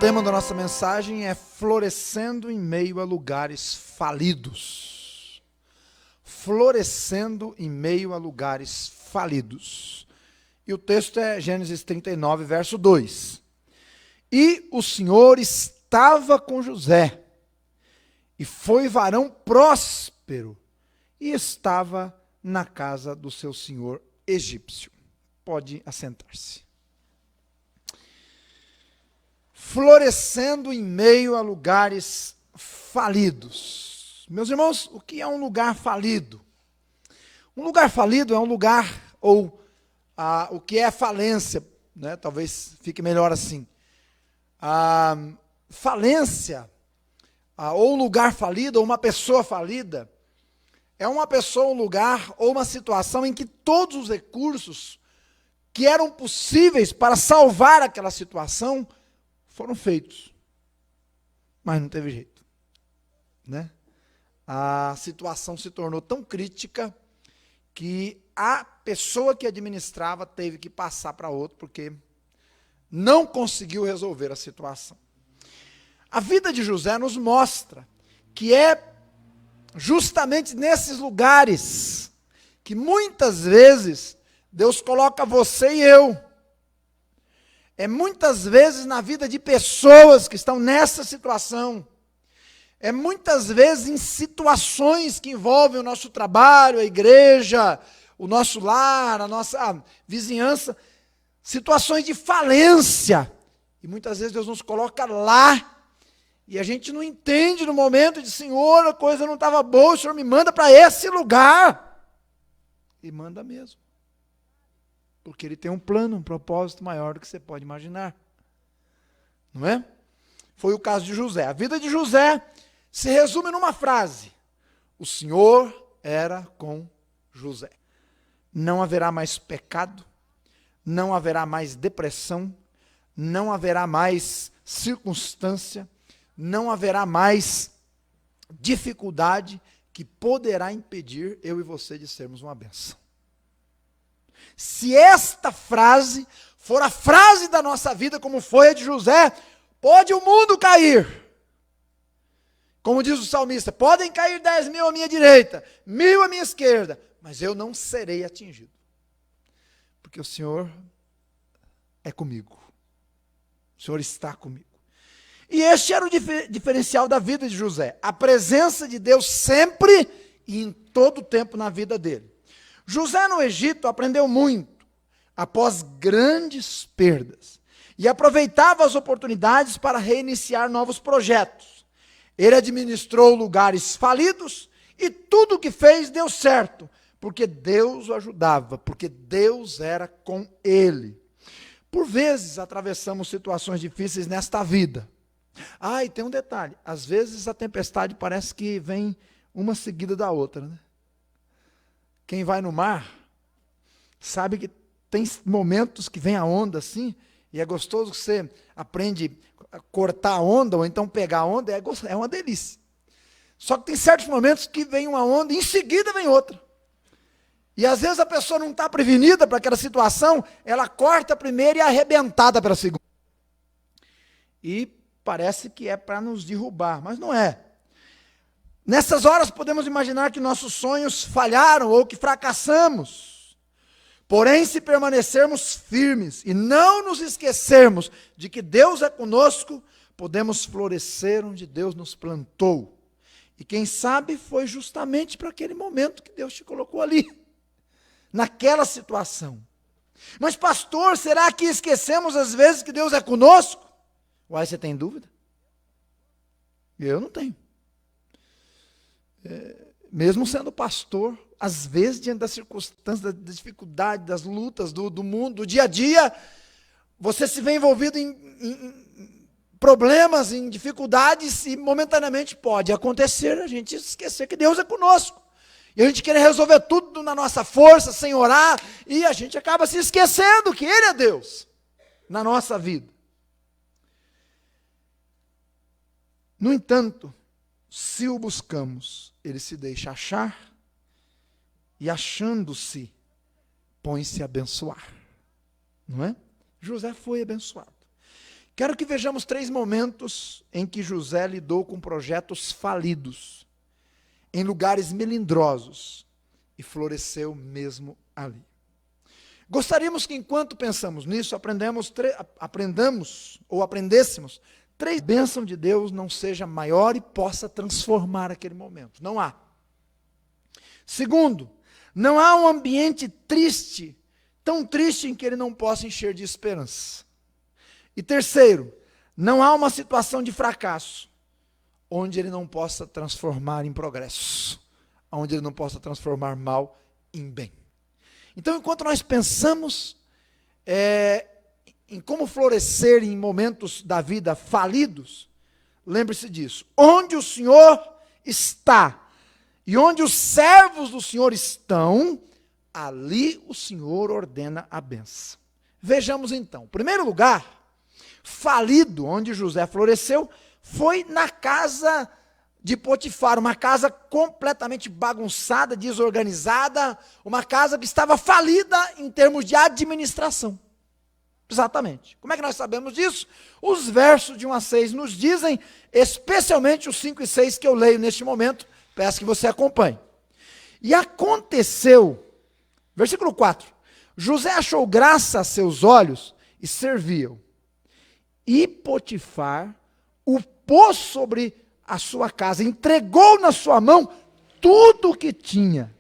tema da nossa mensagem é florescendo em meio a lugares falidos. Florescendo em meio a lugares falidos. E o texto é Gênesis 39, verso 2. E o Senhor estava com José, e foi varão próspero, e estava na casa do seu senhor egípcio. Pode assentar-se. Florescendo em meio a lugares falidos. Meus irmãos, o que é um lugar falido? Um lugar falido é um lugar, ou o que é falência, né? Talvez fique melhor assim. A falência, ou um lugar falido, ou uma pessoa falida, é uma pessoa, um lugar ou uma situação em que todos os recursos que eram possíveis para salvar aquela situação foram feitos, mas não teve jeito, né? A situação se tornou tão crítica que a pessoa que administrava teve que passar para outro, porque não conseguiu resolver a situação. A vida de José nos mostra que é justamente nesses lugares que muitas vezes Deus coloca você e eu. É muitas vezes na vida de pessoas que estão nessa situação. É muitas vezes em situações que envolvem o nosso trabalho, a igreja, o nosso lar, a nossa vizinhança. Situações de falência. E muitas vezes Deus nos coloca lá. E a gente não entende no momento de, Senhor, a coisa não estava boa, o Senhor me manda para esse lugar. E manda mesmo. Porque Ele tem um plano, um propósito maior do que você pode imaginar. Não é? Foi o caso de José. A vida de José se resume numa frase. O Senhor era com José. Não haverá mais pecado, não haverá mais depressão, não haverá mais circunstância, não haverá mais dificuldade que poderá impedir eu e você de sermos uma bênção. Se esta frase for a frase da nossa vida, como foi a de José, pode o mundo cair. Como diz o salmista, podem cair 10.000 à minha direita, 1.000 à minha esquerda, mas eu não serei atingido. Porque o Senhor é comigo. O Senhor está comigo. E este era o diferencial da vida de José. A presença de Deus sempre e em todo o tempo na vida dele. José no Egito aprendeu muito, após grandes perdas, e aproveitava as oportunidades para reiniciar novos projetos. Ele administrou lugares falidos e tudo o que fez deu certo, porque Deus o ajudava, porque Deus era com ele. Por vezes atravessamos situações difíceis nesta vida. E tem um detalhe, às vezes a tempestade parece que vem uma seguida da outra, né? Quem vai no mar sabe que tem momentos que vem a onda assim, e é gostoso que você aprende a cortar a onda, ou então pegar a onda, é uma delícia. Só que tem certos momentos que vem uma onda e em seguida vem outra. E às vezes a pessoa não está prevenida para aquela situação, ela corta a primeira e é arrebentada pela segunda. E parece que é para nos derrubar, mas não é. Nessas horas podemos imaginar que nossos sonhos falharam ou que fracassamos. Porém, se permanecermos firmes e não nos esquecermos de que Deus é conosco, podemos florescer onde Deus nos plantou. E quem sabe foi justamente para aquele momento que Deus te colocou ali, naquela situação. Mas pastor, será que esquecemos às vezes que Deus é conosco? Você tem dúvida? Eu não tenho. Mesmo sendo pastor, às vezes, diante das circunstâncias, da dificuldade, das lutas do mundo, do dia a dia, você se vê envolvido em problemas, em dificuldades, e momentaneamente pode acontecer a gente esquecer que Deus é conosco. E a gente querer resolver tudo na nossa força, sem orar, e a gente acaba se esquecendo que Ele é Deus na nossa vida. No entanto, se o buscamos, Ele se deixa achar, e achando-se, põe-se a abençoar. Não é? José foi abençoado. Quero que vejamos 3 momentos em que José lidou com projetos falidos, em lugares melindrosos, e floresceu mesmo ali. Gostaríamos que, enquanto pensamos nisso, aprendêssemos 3 bênçãos de Deus não seja maior e possa transformar aquele momento. Não há. Segundo, não há um ambiente triste, tão triste em que ele não possa encher de esperança. E terceiro, não há uma situação de fracasso onde ele não possa transformar em progresso, onde ele não possa transformar mal em bem. Então, enquanto nós pensamos em como florescer em momentos da vida falidos, lembre-se disso. Onde o Senhor está e onde os servos do Senhor estão, ali o Senhor ordena a bênção. Vejamos então. O primeiro lugar falido onde José floresceu foi na casa de Potifar, uma casa completamente bagunçada, desorganizada, uma casa que estava falida em termos de administração. Exatamente. Como é que nós sabemos disso? Os versos de 1 a 6 nos dizem, especialmente os 5 e 6 que eu leio neste momento, peço que você acompanhe. E aconteceu, versículo 4, José achou graça a seus olhos e serviu. E Potifar o pôs sobre a sua casa, entregou na sua mão tudo o que tinha.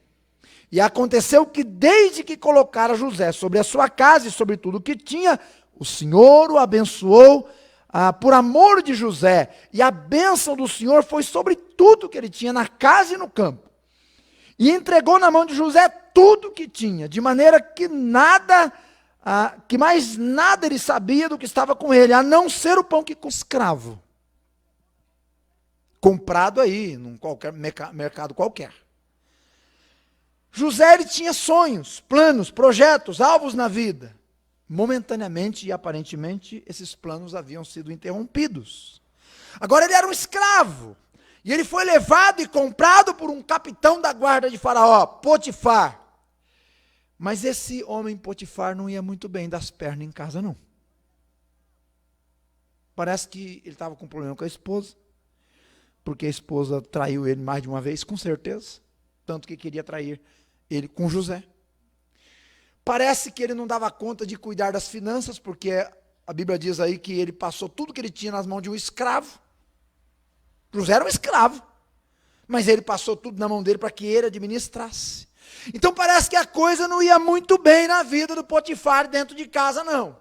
E aconteceu que desde que colocara José sobre a sua casa e sobre tudo o que tinha, o Senhor o abençoou por amor de José. E a bênção do Senhor foi sobre tudo que ele tinha na casa e no campo. E entregou na mão de José tudo o que tinha, de maneira que que mais nada ele sabia do que estava com ele, a não ser o pão que com escravo. Comprado aí, num mercado qualquer. José, ele tinha sonhos, planos, projetos, alvos na vida. Momentaneamente e aparentemente, esses planos haviam sido interrompidos. Agora ele era um escravo. E ele foi levado e comprado por um capitão da guarda de Faraó, Potifar. Mas esse homem Potifar não ia muito bem das pernas em casa, não. Parece que ele estava com um problema com a esposa, porque a esposa traiu ele mais de uma vez, com certeza. Tanto que queria trair ele com José. Parece que ele não dava conta de cuidar das finanças, porque a Bíblia diz aí que ele passou tudo que ele tinha nas mãos de um escravo. José era um escravo, mas ele passou tudo na mão dele para que ele administrasse. Então parece que a coisa não ia muito bem na vida do Potifar dentro de casa, não.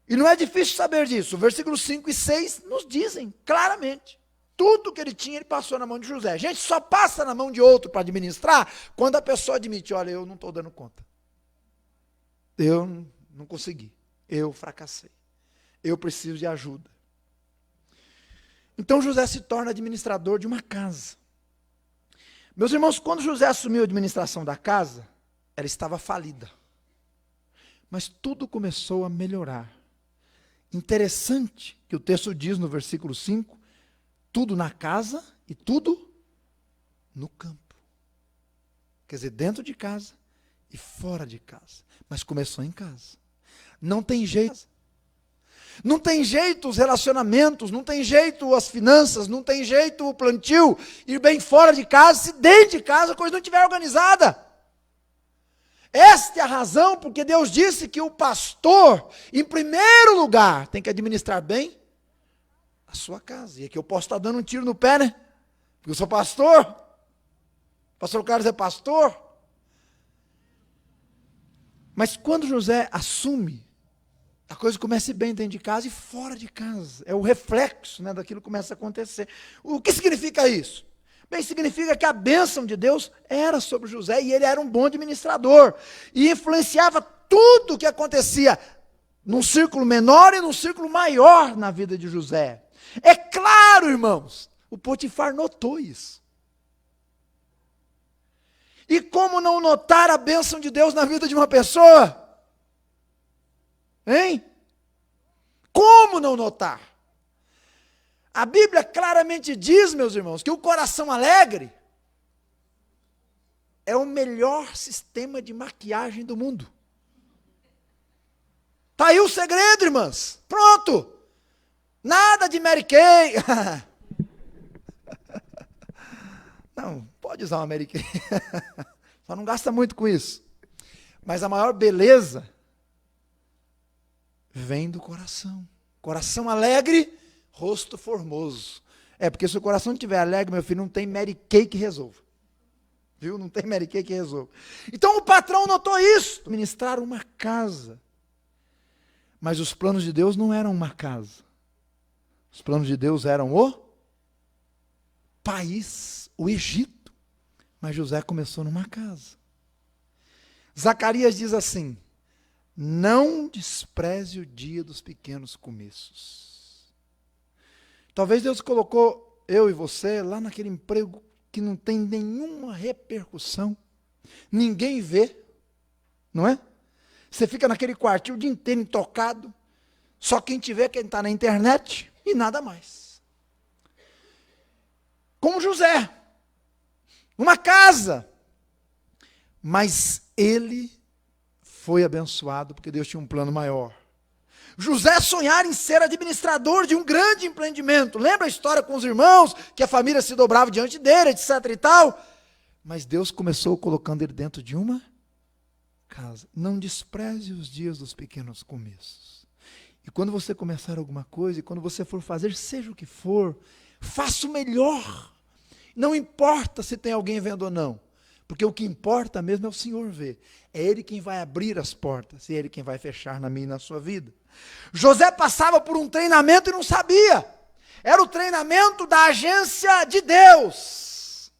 E não é difícil saber disso. Versículos 5 e 6 nos dizem claramente. Tudo que ele tinha, ele passou na mão de José. Gente, só passa na mão de outro para administrar quando a pessoa admite, olha, eu não estou dando conta. Eu não consegui. Eu fracassei. Eu preciso de ajuda. Então José se torna administrador de uma casa. Meus irmãos, quando José assumiu a administração da casa, ela estava falida. Mas tudo começou a melhorar. Interessante que o texto diz no versículo 5, tudo na casa e tudo no campo. Quer dizer, dentro de casa e fora de casa. Mas começou em casa. Não tem jeito. Não tem jeito os relacionamentos, não tem jeito as finanças, não tem jeito o plantio ir bem fora de casa, se dentro de casa a coisa não estiver organizada. Esta é a razão porque Deus disse que o pastor, em primeiro lugar, tem que administrar bem a sua casa. E aqui eu posso estar dando um tiro no pé, né? Porque eu sou pastor. Pastor Carlos é pastor. Mas quando José assume, a coisa começa a ir bem dentro de casa e fora de casa. É o reflexo, né, daquilo que começa a acontecer. O que significa isso? Bem, significa que a bênção de Deus era sobre José e ele era um bom administrador. E influenciava tudo o que acontecia num círculo menor e num círculo maior na vida de José. É claro, irmãos, o Potifar notou isso. E como não notar a bênção de Deus na vida de uma pessoa? Hein? Como não notar? A Bíblia claramente diz, meus irmãos, que o coração alegre é o melhor sistema de maquiagem do mundo. Está aí o segredo, irmãs. Pronto. Nada de Mary Kay. Não, pode usar uma Mary Kay. Só não gasta muito com isso. Mas a maior beleza vem do coração. Coração alegre, rosto formoso. Porque se o coração não estiver alegre, meu filho, não tem Mary Kay que resolva. Viu? Não tem Mary Kay que resolva. Então o patrão notou isso. Ministrar uma casa. Mas os planos de Deus não eram uma casa. Os planos de Deus eram o país, o Egito. Mas José começou numa casa. Zacarias diz assim: não despreze o dia dos pequenos começos. Talvez Deus colocou eu e você lá naquele emprego que não tem nenhuma repercussão. Ninguém vê, não é? Você fica naquele quartinho o dia inteiro intocado. Só quem te vê é quem está na internet e nada mais. Como José, uma casa. Mas ele foi abençoado porque Deus tinha um plano maior. José sonhar em ser administrador de um grande empreendimento. Lembra a história com os irmãos, que a família se dobrava diante dele, etc e tal? Mas Deus começou colocando ele dentro de uma casa. Não despreze os dias dos pequenos começos. E quando você começar alguma coisa, e quando você for fazer, seja o que for, faça o melhor. Não importa se tem alguém vendo ou não. Porque o que importa mesmo é o Senhor ver. É Ele quem vai abrir as portas. E é Ele quem vai fechar na minha e na sua vida. José passava por um treinamento e não sabia. Era o treinamento da agência de Deus.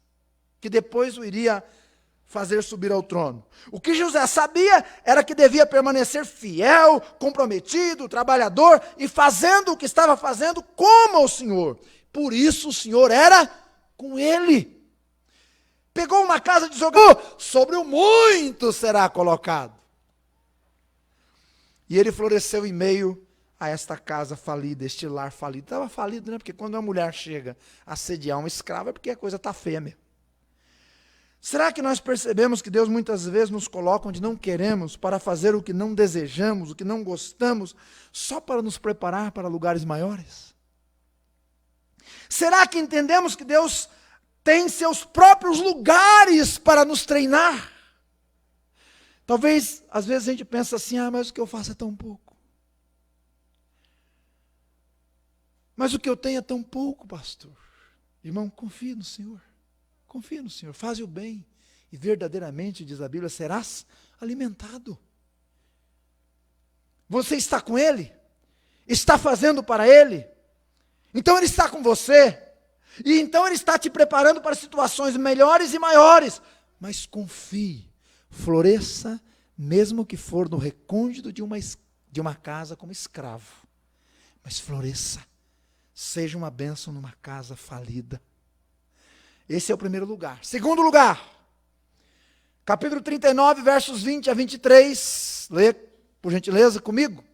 Que depois o iria fazer subir ao trono. O que José sabia era que devia permanecer fiel, comprometido, trabalhador e fazendo o que estava fazendo como ao Senhor. Por isso o Senhor era com ele. Pegou uma casa e jogou, sobre o muito será colocado. E ele floresceu em meio a esta casa falida, este lar falido. Estava falido, né? Porque quando uma mulher chega a assediar uma escrava, é porque a coisa está feia mesmo. Será que nós percebemos que Deus muitas vezes nos coloca onde não queremos, para fazer o que não desejamos, o que não gostamos, só para nos preparar para lugares maiores? Será que entendemos que Deus tem seus próprios lugares para nos treinar? Talvez, às vezes a gente pensa assim, mas o que eu faço é tão pouco. Mas o que eu tenho é tão pouco, pastor. Irmão, confie no Senhor. Confia no Senhor, faz o bem, e verdadeiramente, diz a Bíblia, serás alimentado. Você está com Ele? Está fazendo para Ele? Então Ele está com você. E então Ele está te preparando para situações melhores e maiores. Mas confie, floresça, mesmo que for no recôndito de uma casa como escravo. Mas floresça, seja uma bênção numa casa falida. Esse é o primeiro lugar. Segundo lugar, capítulo 39, versos 20 a 23. Lê, por gentileza, comigo.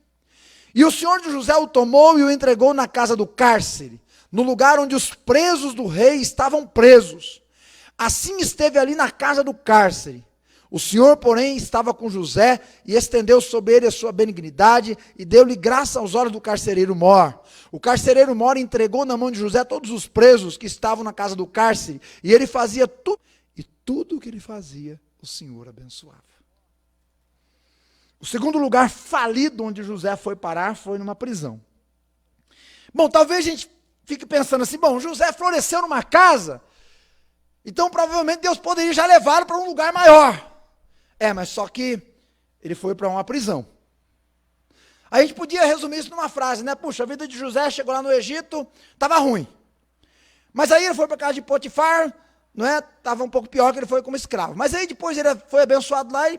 E o Senhor de José o tomou e o entregou na casa do cárcere, no lugar onde os presos do rei estavam presos. Assim esteve ali na casa do cárcere. O Senhor, porém, estava com José e estendeu sobre ele a sua benignidade e deu-lhe graça aos olhos do carcereiro mor. O carcereiro mor entregou na mão de José todos os presos que estavam na casa do cárcere, e ele fazia tudo, e tudo o que ele fazia, o Senhor abençoava. O segundo lugar falido onde José foi parar foi numa prisão. Bom, talvez a gente fique pensando assim, José floresceu numa casa, então provavelmente Deus poderia já levá-lo para um lugar maior. Mas só que ele foi para uma prisão. A gente podia resumir isso numa frase, né? Puxa, a vida de José chegou lá no Egito, estava ruim. Mas aí ele foi para a casa de Potifar, não é? Estava um pouco pior, que ele foi como escravo. Mas aí depois ele foi abençoado lá e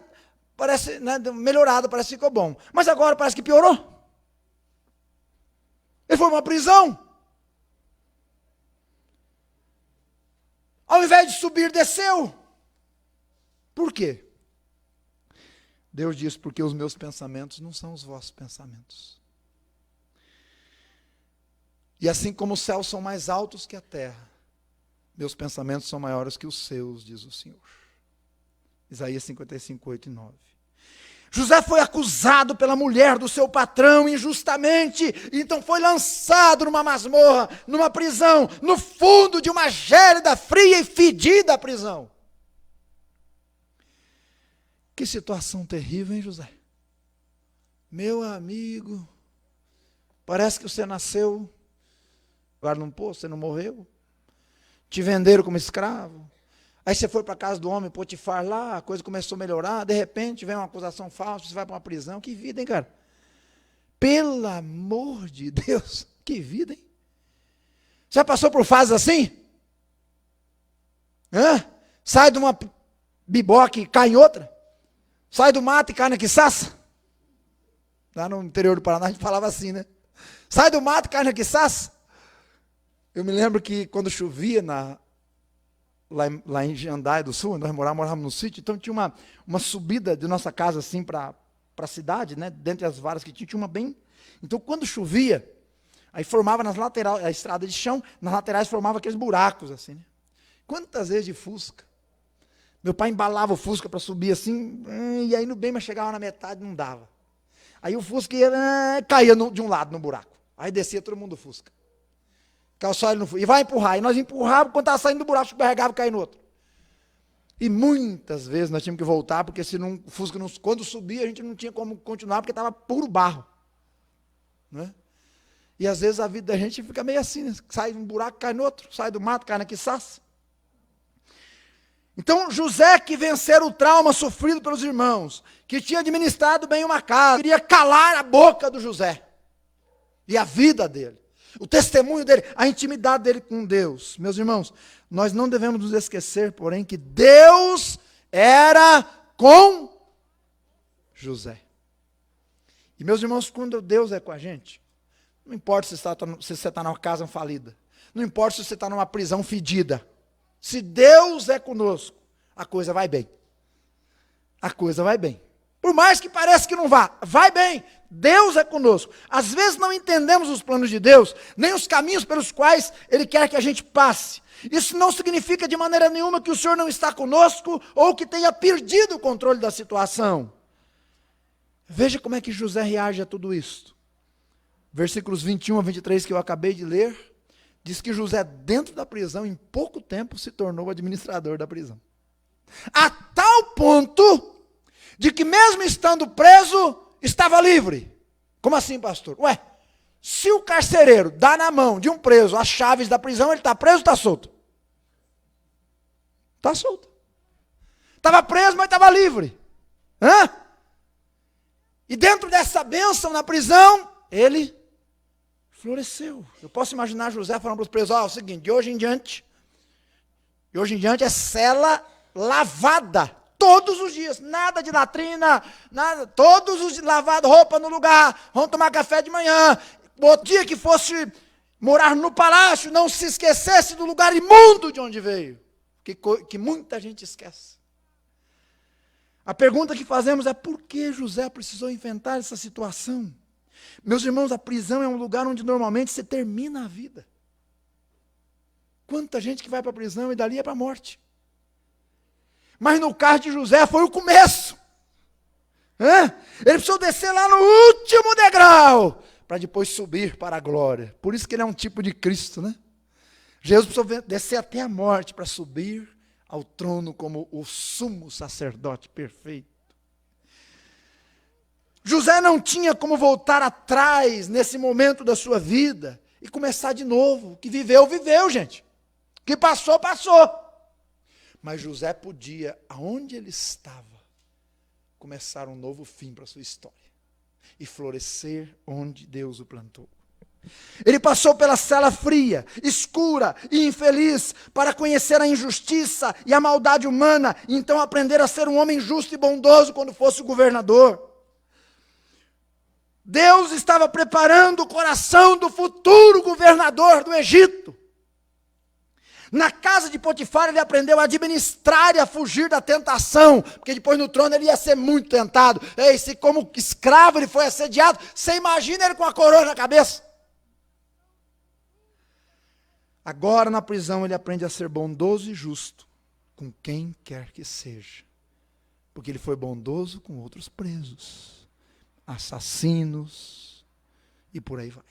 parece, né, melhorado, parece que ficou bom. Mas agora parece que piorou. Ele foi para uma prisão. Ao invés de subir, desceu. Por quê? Deus diz, porque os meus pensamentos não são os vossos pensamentos. E assim como os céus são mais altos que a terra, meus pensamentos são maiores que os seus, diz o Senhor. Isaías 55, 8 e 9. José foi acusado pela mulher do seu patrão injustamente, então foi lançado numa masmorra, numa prisão, no fundo de uma gélida, fria e fedida prisão. Que situação terrível, hein, José? Meu amigo, parece que você nasceu agora num poço, você não morreu. Te venderam como escravo. Aí você foi para a casa do homem Potifar lá, a coisa começou a melhorar, de repente vem uma acusação falsa, você vai para uma prisão. Que vida, hein, cara? Pelo amor de Deus, que vida, hein? Já passou por fases assim? Sai de uma biboca e cai em outra? Sai do mato e cai na quiçaça? Lá no interior do Paraná a gente falava assim, né? Sai do mato e cai na quiçaça? Eu me lembro que quando chovia lá em Jandaia do Sul, nós morávamos no sítio, então tinha uma subida de nossa casa assim para a cidade, né? Dentre as varas que tinha uma bem... Então quando chovia, aí formava nas laterais, a estrada de chão, nas laterais formava aqueles buracos assim, né? Quantas vezes de Fusca? Meu pai embalava o Fusca para subir assim, e aí no bem, mas chegava na metade, não dava. Aí o Fusca caía de um lado no buraco. Aí descia todo mundo do Fusca. Só ele no Fusca. E vai empurrar. E nós empurrávamos, quando estava saindo do buraco, escorregava e caía no outro. E muitas vezes nós tínhamos que voltar, porque se não, o Fusca, quando subia, a gente não tinha como continuar, porque estava puro barro. Né? E às vezes a vida da gente fica meio assim, né? Sai de um buraco, cai no outro. Sai do mato, cai na quiçaça. Então, José, que vencera o trauma sofrido pelos irmãos, que tinha administrado bem uma casa, queria calar a boca do José, e a vida dele, o testemunho dele, a intimidade dele com Deus. Meus irmãos, nós não devemos nos esquecer, porém, que Deus era com José. E, meus irmãos, quando Deus é com a gente, não importa se você está numa casa falida, não importa se você está numa prisão fedida, se Deus é conosco, a coisa vai bem. A coisa vai bem. Por mais que pareça que não vá, vai bem. Deus é conosco. Às vezes não entendemos os planos de Deus, nem os caminhos pelos quais Ele quer que a gente passe. Isso não significa de maneira nenhuma que o Senhor não está conosco ou que tenha perdido o controle da situação. Veja como é que José reage a tudo isso. Versículos 21 a 23 que eu acabei de ler. Diz que José, dentro da prisão, em pouco tempo, se tornou administrador da prisão. A tal ponto, de que mesmo estando preso, estava livre. Como assim, pastor? Ué, se o carcereiro dá na mão de um preso as chaves da prisão, ele está preso ou está solto? Está solto. Estava preso, mas estava livre. E dentro dessa bênção na prisão, ele floresceu. Eu posso imaginar José falando para os presos: é o seguinte, de hoje em diante é cela lavada, todos os dias, nada de latrina, nada, todos os dias lavado, roupa no lugar, vamos tomar café de manhã, o dia que fosse morar no palácio, não se esquecesse do lugar imundo de onde veio, que muita gente esquece. A pergunta que fazemos é: por que José precisou inventar essa situação? Meus irmãos, a prisão é um lugar onde normalmente se termina a vida. Quanta gente que vai para a prisão e dali é para a morte. Mas no caso de José foi o começo. Ele precisou descer lá no último degrau, para depois subir para a glória. Por isso que ele é um tipo de Cristo, né? Jesus precisou descer até a morte, para subir ao trono como o sumo sacerdote perfeito. José não tinha como voltar atrás nesse momento da sua vida e começar de novo. O que viveu, viveu, gente. O que passou, passou. Mas José podia, aonde ele estava, começar um novo fim para a sua história e florescer onde Deus o plantou. Ele passou pela cela fria, escura e infeliz para conhecer a injustiça e a maldade humana e então aprender a ser um homem justo e bondoso quando fosse o governador. Deus estava preparando o coração do futuro governador do Egito. Na casa de Potifar ele aprendeu a administrar e a fugir da tentação, porque depois no trono ele ia ser muito tentado. E se como escravo ele foi assediado, você imagina ele com a coroa na cabeça. Agora na prisão ele aprende a ser bondoso e justo com quem quer que seja, Porque ele foi bondoso com outros presos, assassinos e por aí vai.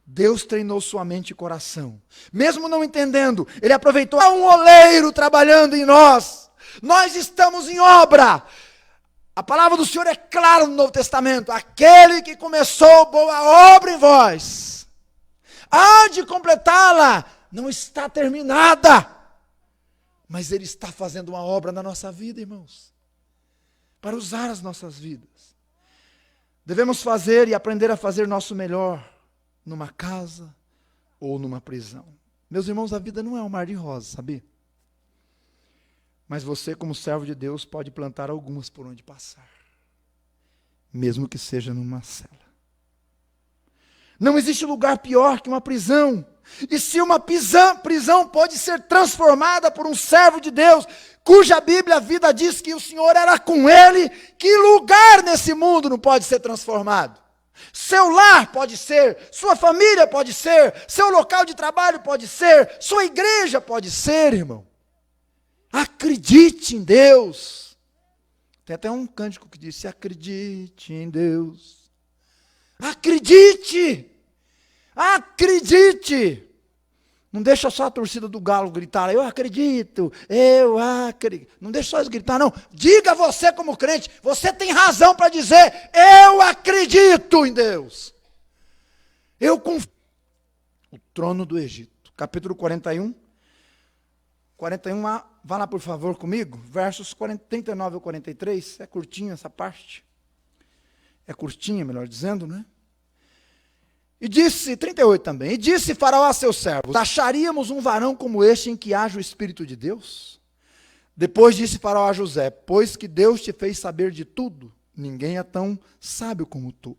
Deus treinou sua mente e coração. Mesmo não entendendo, ele aproveitou um oleiro trabalhando em nós. Nós estamos em obra. A palavra do Senhor é clara no Novo Testamento. Aquele que começou boa obra em vós, há de completá-la. Não está terminada, mas ele está fazendo uma obra na nossa vida, irmãos, para usar as nossas vidas. Devemos fazer e aprender a fazer nosso melhor numa casa ou numa prisão. Meus irmãos, a vida não é um mar de rosas, sabia? Mas você, como servo de Deus, pode plantar algumas por onde passar, mesmo que seja numa cela. Não existe lugar pior que uma prisão. E se uma prisão pode ser transformada por um servo de Deus, cuja Bíblia a vida diz que o Senhor era com ele, que lugar nesse mundo não pode ser transformado? Seu lar pode ser, sua família pode ser, seu local de trabalho pode ser, sua igreja pode ser, irmão. Acredite em Deus. Tem até um cântico que diz: acredite em Deus. Acredite! Acredite! Não deixa só a torcida do Galo gritar: eu acredito, eu acredito. Não deixa só eles gritar, não. Diga você como crente, você tem razão para dizer: eu acredito em Deus. Eu confio. O trono do Egito, capítulo 41. 41, vá lá por favor comigo, versos 39 ao 43, é curtinho essa parte. É curtinha, melhor dizendo, né? E disse, 38 também, e disse Faraó a seus servos: acharíamos um varão como este em que haja o Espírito de Deus? Depois disse Faraó a José: pois que Deus te fez saber de tudo, ninguém é tão sábio como tu.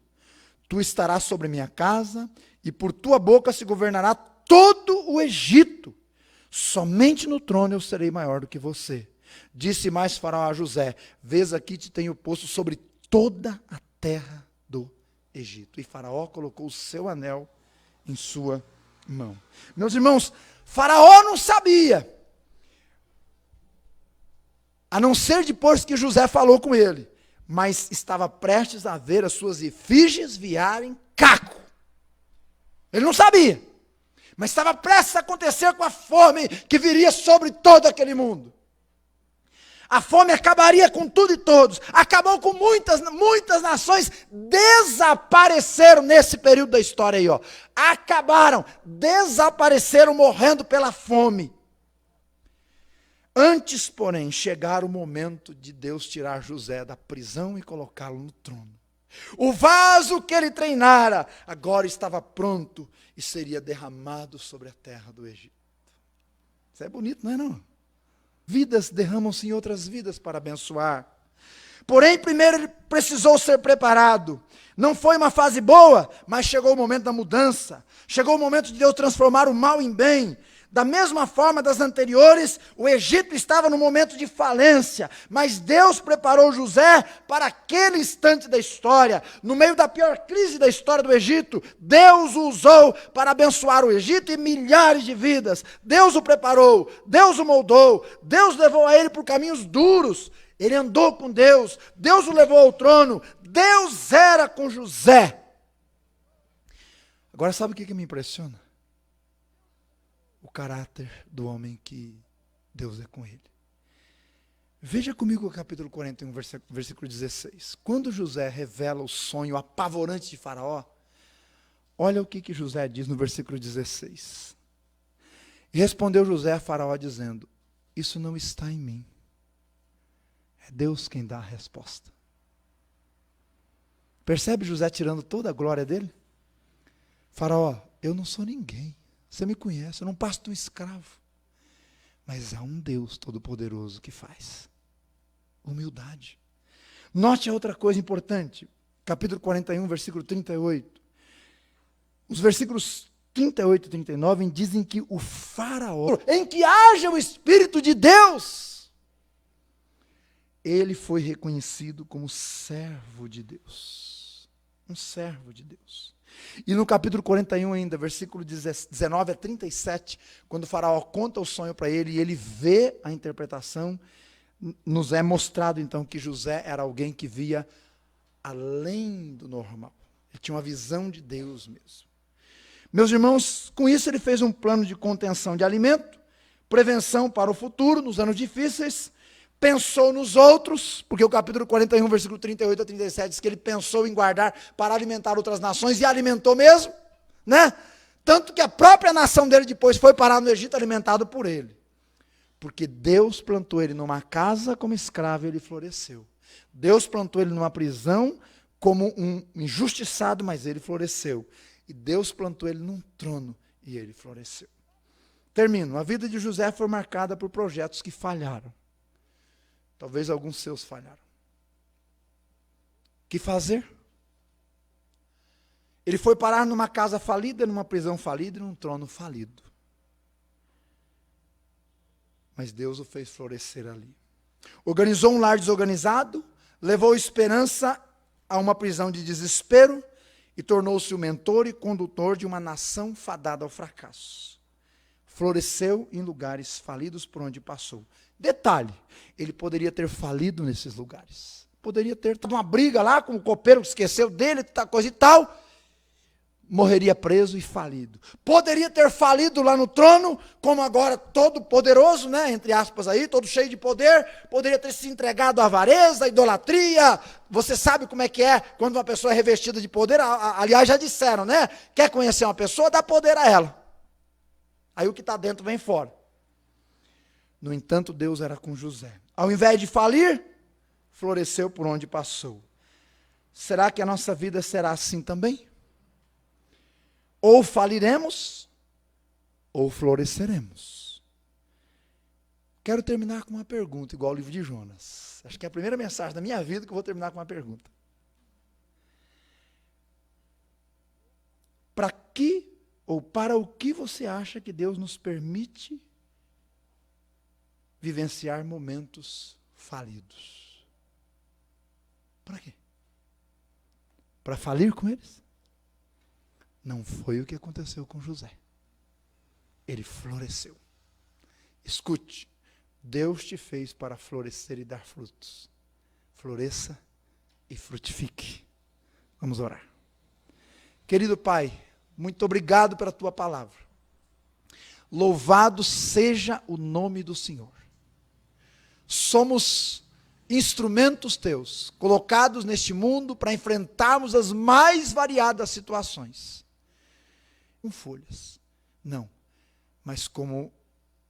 Tu estarás sobre minha casa, e por tua boca se governará todo o Egito. Somente no trono eu serei maior do que você. Disse mais Faraó a José: vês aqui te tenho posto sobre toda a terra do Egito. E Faraó colocou o seu anel em sua mão. Meus irmãos, Faraó não sabia, a não ser depois que José falou com ele, mas estava prestes a ver as suas efígies virarem caco. Ele não sabia, mas estava prestes a acontecer com a fome que viria sobre todo aquele mundo. A fome acabaria com tudo e todos. Acabou com muitas nações, desapareceram nesse período da história aí, ó. Acabaram, desapareceram morrendo pela fome. Antes, porém, chegar o momento de Deus tirar José da prisão e colocá-lo no trono. O vaso que ele treinara agora estava pronto e seria derramado sobre a terra do Egito. Isso é bonito, não é não? Vidas derramam-se em outras vidas para abençoar. Porém, primeiro ele precisou ser preparado. Não foi uma fase boa, mas chegou o momento da mudança. Chegou o momento de Deus transformar o mal em bem. Da mesma forma das anteriores, o Egito estava no momento de falência, mas Deus preparou José para aquele instante da história. No meio da pior crise da história do Egito, Deus o usou para abençoar o Egito e milhares de vidas. Deus o preparou, Deus o moldou, Deus levou a ele por caminhos duros. Ele andou com Deus, Deus o levou ao trono, Deus era com José. Agora sabe o que me impressiona? O caráter do homem que Deus é com ele. Veja comigo o capítulo 41, versículo 16. Quando José revela o sonho apavorante de Faraó, olha o que José diz no versículo 16. E respondeu José a Faraó dizendo: isso não está em mim. É Deus quem dá a resposta. Percebe José tirando toda a glória dele? Faraó, eu não sou ninguém. Você me conhece, eu não passo de um escravo. Mas há um Deus todo-poderoso que faz. Humildade. Note a outra coisa importante. Capítulo 41, versículo 38. Os versículos 38 e 39 dizem que o Faraó, em que haja o Espírito de Deus, ele foi reconhecido como servo de Deus. Um servo de Deus. E no capítulo 41 ainda, versículo 19 a 37, quando o Faraó conta o sonho para ele e ele vê a interpretação, nos é mostrado então que José era alguém que via além do normal. Ele tinha uma visão de Deus mesmo. Meus irmãos, com isso ele fez um plano de contenção de alimento, prevenção para o futuro, nos anos difíceis, pensou nos outros, porque o capítulo 41, versículo 38 a 37 diz que ele pensou em guardar para alimentar outras nações, e alimentou mesmo, né? Tanto que a própria nação dele depois foi parar no Egito alimentado por ele. Porque Deus plantou ele numa casa como escravo e ele floresceu. Deus plantou ele numa prisão como um injustiçado, mas ele floresceu. E Deus plantou ele num trono e ele floresceu. Termino. A vida de José foi marcada por projetos que falharam. Talvez alguns seus falharam. O que fazer? Ele foi parar numa casa falida, numa prisão falida e num trono falido. Mas Deus o fez florescer ali. Organizou um lar desorganizado, levou esperança a uma prisão de desespero e tornou-se o mentor e condutor de uma nação fadada ao fracasso. Floresceu em lugares falidos por onde passou. Detalhe, ele poderia ter falido nesses lugares. Poderia ter tido uma briga lá com o copeiro que esqueceu dele, coisa e tal. Morreria preso e falido. Poderia ter falido lá no trono, como agora todo poderoso, né, entre aspas aí, todo cheio de poder, poderia ter se entregado à avareza, à idolatria. Você sabe como é que é quando uma pessoa é revestida de poder, aliás já disseram, né, quer conhecer uma pessoa, dá poder a ela. Aí o que está dentro vem fora. No entanto, Deus era com José. Ao invés de falir, floresceu por onde passou. Será que a nossa vida será assim também? Ou faliremos, ou floresceremos. Quero terminar com uma pergunta, igual o livro de Jonas. Acho que é a primeira mensagem da minha vida que eu vou terminar com uma pergunta. Para que, ou para o que você acha que Deus nos permite vivenciar momentos falidos? Para quê? Para falir com eles? Não foi o que aconteceu com José. Ele floresceu. Escute, Deus te fez para florescer e dar frutos. Floresça e frutifique. Vamos orar. Querido Pai, muito obrigado pela tua palavra. Louvado seja o nome do Senhor. Somos instrumentos teus, colocados neste mundo para enfrentarmos as mais variadas situações. Com folhas, não, mas como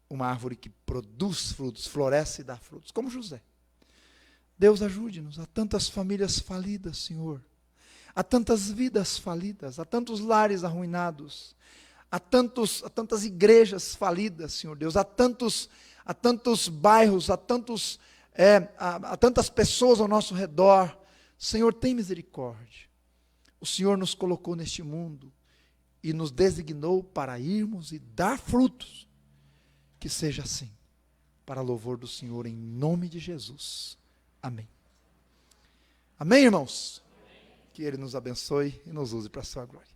uma árvore que produz frutos, floresce e dá frutos, como José. Deus ajude-nos. Há tantas famílias falidas, Senhor, há tantas vidas falidas, há tantos lares arruinados, há tantas igrejas falidas, Senhor Deus, há tantos bairros, há tantas pessoas ao nosso redor. Senhor, tem misericórdia. O Senhor nos colocou neste mundo e nos designou para irmos e dar frutos. Que seja assim, para louvor do Senhor, em nome de Jesus. Amém. Amém, irmãos? Amém. Que Ele nos abençoe e nos use para a sua glória.